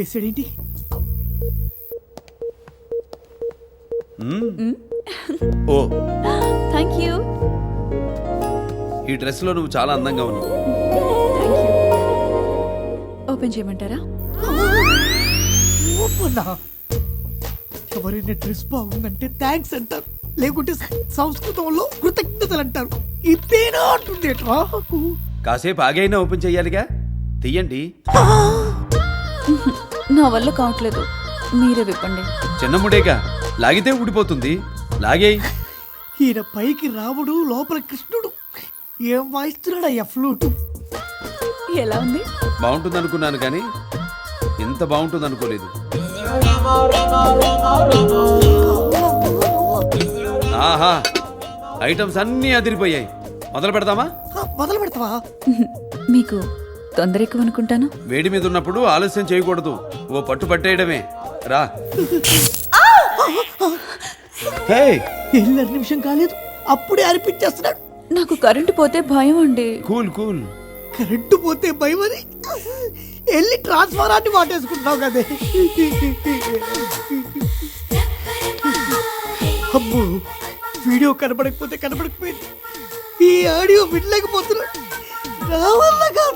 చేసాడేంటి? Oh thank you. ఈ dress లో నువ్వు చాలా అందంగా ఉన్నావు. ఓపెన్ చేయమంటారా? ఓపన్నా. ఎవరైనా డ్రెస్ బాగుందంటే థ్యాంక్స్ అంటారు, లేకుంటే సంస్కృతంలో కృతజ్ఞతలు అంటారు. ఇదేనా అంటుంది. కాసేపు ఆగైనా ఓపెన్ చెయ్యాలిగా. తీయండి. నా వల్ల కావట్లేదు, మీరే విప్పండి. చిన్నముడేగా, లాగితే ఊడిపోతుంది. లాగేయ్. ఈయన పైకి రాముడు, లోపల కృష్ణుడు. ఏం వాయిస్తున్నాడు ఫ్లూటు? ఎలా ఉంది? బాగుంటుంది అనుకున్నాను కానీ ఇంత బాగుంటుంది అనుకోలేదు. ఆహా, ఐటమ్స్ అన్నీ అదిరిపోయాయి. మొదలు పెడతామా? మొదలు పెడతావా? మీకు తొందర ఎక్కువ అనుకుంటాను. వేడి మీద ఉన్నప్పుడు ఆలస్యం చేయకూడదు. ఓ పట్టు పట్టేయడమే. రా. హే, 2 నిమిషం కాలేదు, అప్పుడే అనిపించేస్తున్నాడు. నాకు కరెంటు పోతే భయం అండి. Cool cool. కరెంటు పోతే భయమని వెళ్ళి ట్రాన్స్ఫారాన్ని వాటేసుకుంటున్నావు కదే. అబ్బో, వీడియో కనబడకపోతే కనబడకపోయింది, ఈ ఆడియో వినలేకపోతున్నాడు. నా వల్ల కాదు.